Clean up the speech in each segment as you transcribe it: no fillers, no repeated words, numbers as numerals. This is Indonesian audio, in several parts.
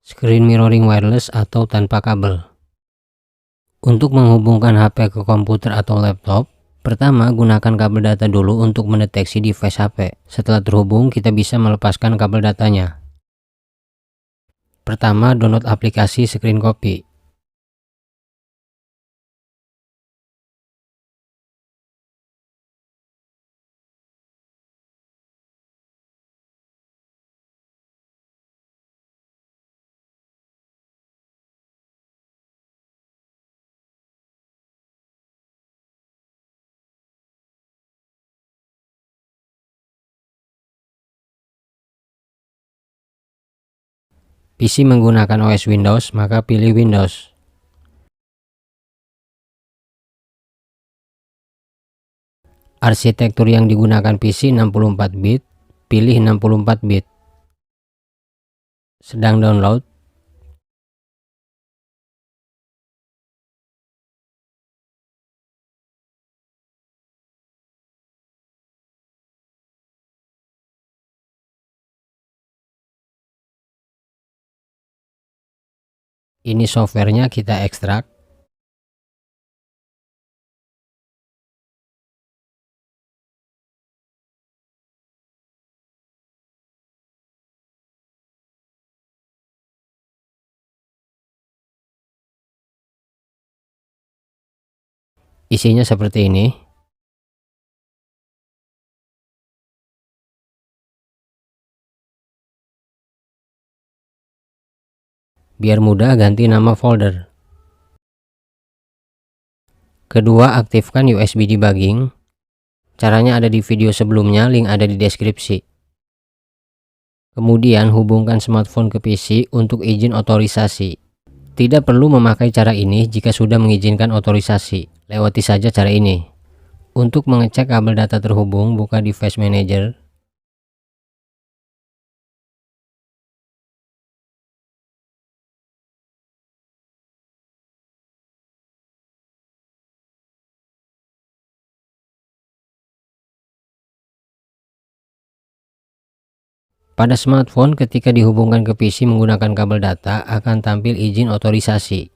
Screen mirroring wireless atau tanpa kabel. Untuk menghubungkan HP ke komputer atau laptop, pertama gunakan kabel data dulu untuk mendeteksi device HP. Setelah terhubung, kita bisa melepaskan kabel datanya. Pertama, download aplikasi Screen Copy. PC menggunakan OS Windows, maka pilih Windows. Arsitektur yang digunakan PC 64 bit, pilih 64 bit. Sedang download. Ini softwarenya, kita ekstrak. Isinya seperti ini. Biar mudah, ganti nama folder. Kedua, aktifkan USB debugging. Caranya ada di video sebelumnya, link ada di deskripsi. Kemudian hubungkan smartphone ke PC untuk izin otorisasi. Tidak perlu memakai cara ini jika sudah mengizinkan otorisasi. Lewati saja cara ini. Untuk mengecek kabel data terhubung, buka Device Manager. Pada smartphone, ketika dihubungkan ke PC menggunakan kabel data, akan tampil izin otorisasi.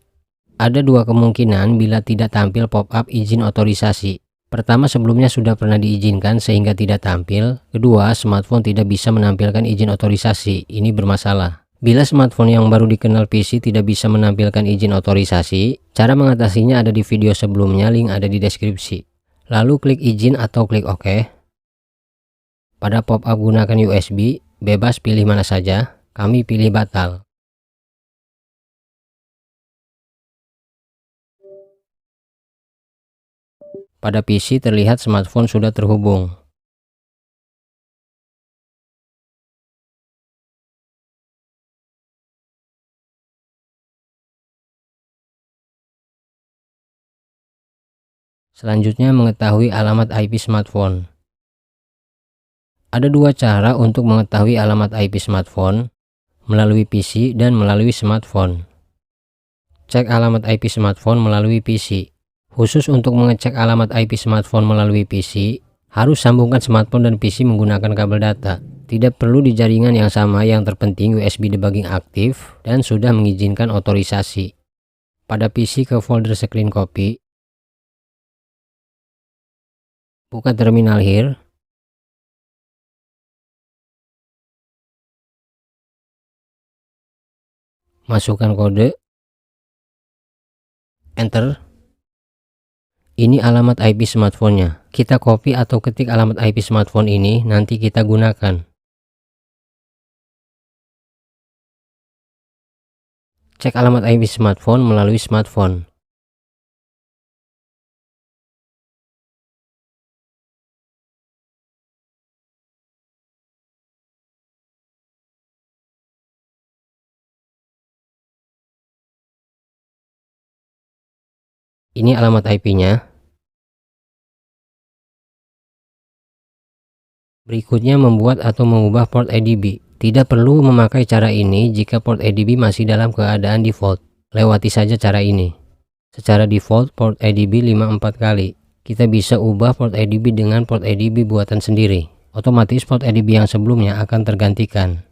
Ada dua kemungkinan bila tidak tampil pop-up izin otorisasi. Pertama, sebelumnya sudah pernah diizinkan sehingga tidak tampil. Kedua, smartphone tidak bisa menampilkan izin otorisasi. Ini bermasalah. Bila smartphone yang baru dikenal PC tidak bisa menampilkan izin otorisasi, cara mengatasinya ada di video sebelumnya, link ada di deskripsi. Lalu klik izin atau klik OK. Pada pop-up gunakan USB. Bebas pilih mana saja, kami pilih batal. Pada PC terlihat smartphone sudah terhubung. Selanjutnya mengetahui alamat IP smartphone. Ada dua cara untuk mengetahui alamat IP smartphone, melalui PC dan melalui smartphone. Cek alamat IP smartphone melalui PC. Khusus untuk mengecek alamat IP smartphone melalui PC, harus sambungkan smartphone dan PC menggunakan kabel data. Tidak perlu di jaringan yang sama, yang terpenting USB debugging aktif dan sudah mengizinkan otorisasi. Pada PC ke folder Screen Copy. Buka terminal here. Masukkan kode, enter. Ini alamat IP smartphone-nya. Kita copy atau ketik alamat IP smartphone ini, nanti kita gunakan. Cek alamat IP smartphone melalui smartphone. Ini alamat IP-nya. Berikutnya membuat atau mengubah port ADB. Tidak perlu memakai cara ini jika port ADB masih dalam keadaan default. Lewati saja cara ini. Secara default port ADB 54 kali. Kita bisa ubah port ADB dengan port ADB buatan sendiri. Otomatis port ADB yang sebelumnya akan tergantikan.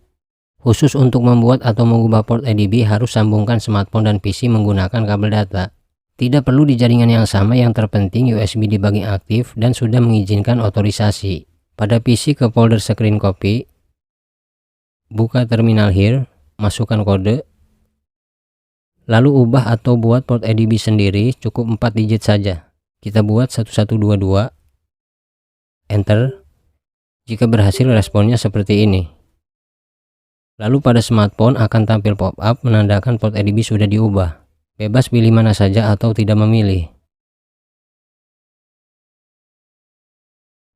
Khusus untuk membuat atau mengubah port ADB harus sambungkan smartphone dan PC menggunakan kabel data. Tidak perlu di jaringan yang sama, yang terpenting USB debugging aktif dan sudah mengizinkan otorisasi. Pada PC ke folder screen copy, buka terminal here, masukkan kode, lalu ubah atau buat port ADB sendiri, cukup 4 digit saja. Kita buat 1122, enter. Jika berhasil, responnya seperti ini. Lalu pada smartphone akan tampil pop-up menandakan port ADB sudah diubah. Bebas pilih mana saja atau tidak memilih.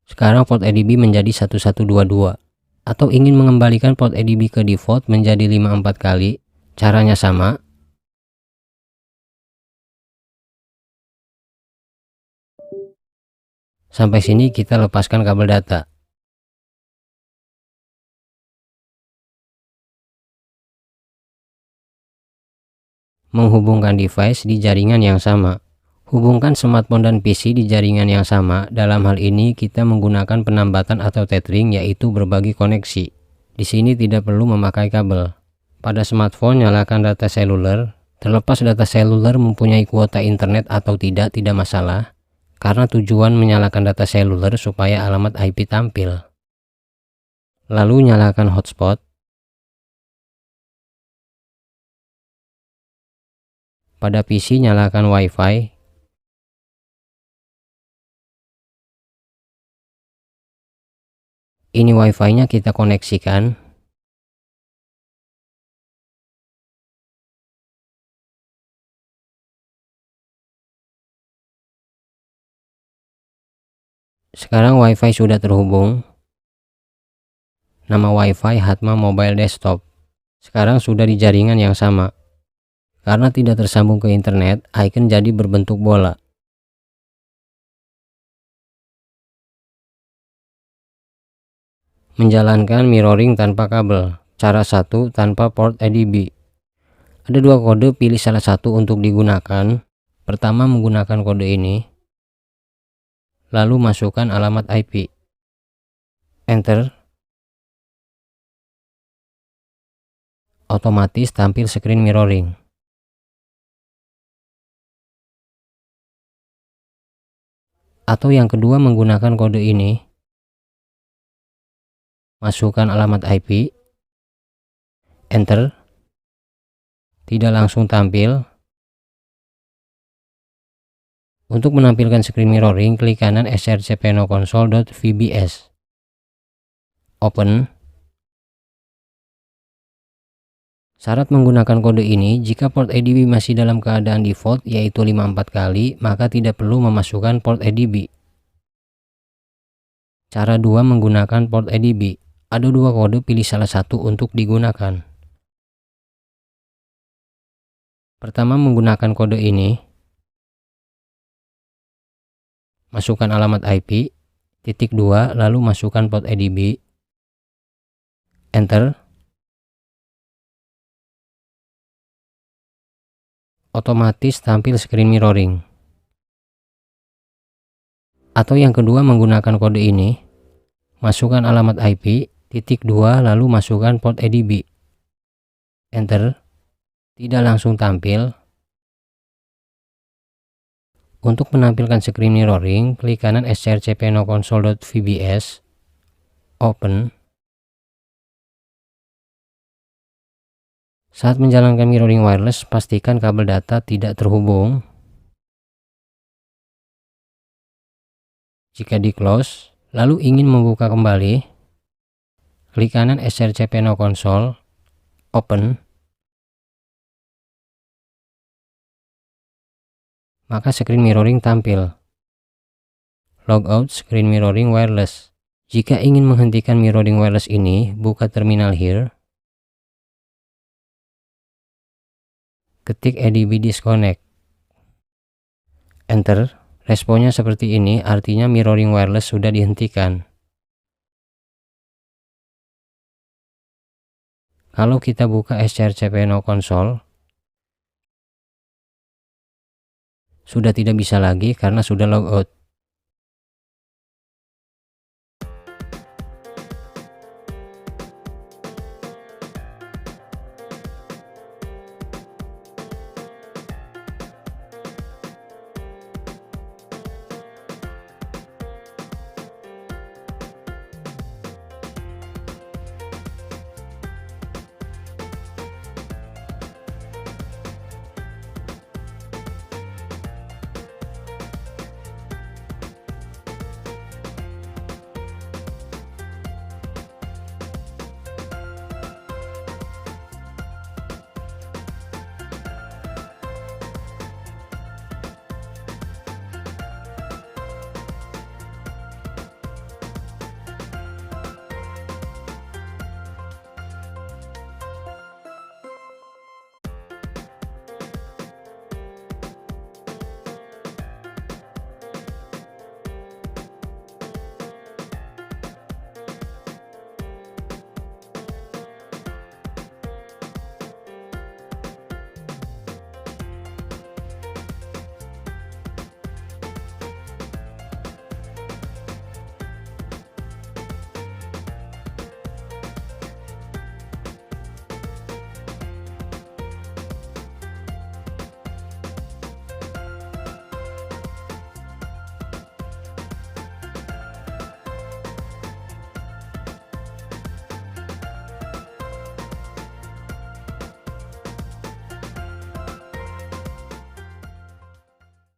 Sekarang port ADB menjadi 1122. Atau ingin mengembalikan port ADB ke default menjadi 54 kali, caranya sama. Sampai sini kita lepaskan kabel data. Menghubungkan device di jaringan yang sama. Hubungkan smartphone dan PC di jaringan yang sama. Dalam hal ini kita menggunakan penambatan atau tethering, yaitu berbagi koneksi. Di sini tidak perlu memakai kabel. Pada smartphone nyalakan data seluler. Terlepas data seluler mempunyai kuota internet atau tidak masalah. Karena tujuan menyalakan data seluler supaya alamat IP tampil. Lalu nyalakan hotspot. Pada PC nyalakan WiFi. Ini WiFi-nya kita koneksikan. Sekarang WiFi sudah terhubung. Nama WiFi Hatma Mobile Desktop. Sekarang sudah di jaringan yang sama. Karena tidak tersambung ke internet, icon jadi berbentuk bola. Menjalankan mirroring tanpa kabel. Cara 1, tanpa port ADB. Ada dua kode, pilih salah satu untuk digunakan. Pertama menggunakan kode ini. Lalu masukkan alamat IP. Enter. Otomatis tampil screen mirroring. Atau yang kedua menggunakan kode ini. Masukkan alamat IP. Enter. Tidak langsung tampil. Untuk menampilkan screen mirroring, klik kanan srcpnoconsole.vbs. Open. Syarat menggunakan kode ini, jika port ADB masih dalam keadaan default yaitu 54 kali, maka tidak perlu memasukkan port ADB. Cara 2 menggunakan port ADB. Ada dua kode, pilih salah satu untuk digunakan. Pertama menggunakan kode ini. Masukkan alamat IP, titik 2, lalu masukkan port ADB. Enter. Otomatis tampil screen mirroring. Atau yang kedua menggunakan kode ini. Masukkan alamat IP, titik 2, lalu masukkan port ADB. Enter. Tidak langsung tampil. Untuk menampilkan screen mirroring, klik kanan srcpnoconsole.vbs. Open. Saat menjalankan mirroring wireless, pastikan kabel data tidak terhubung. Jika di close, lalu ingin membuka kembali, klik kanan srcpnoconsole, open. Maka screen mirroring tampil. Logout screen mirroring wireless. Jika ingin menghentikan mirroring wireless ini, buka terminal here. Ketik ADB disconnect. Enter. Responnya seperti ini, artinya mirroring wireless sudah dihentikan. Kalau kita buka srcpnoconsole, sudah tidak bisa lagi karena sudah logout.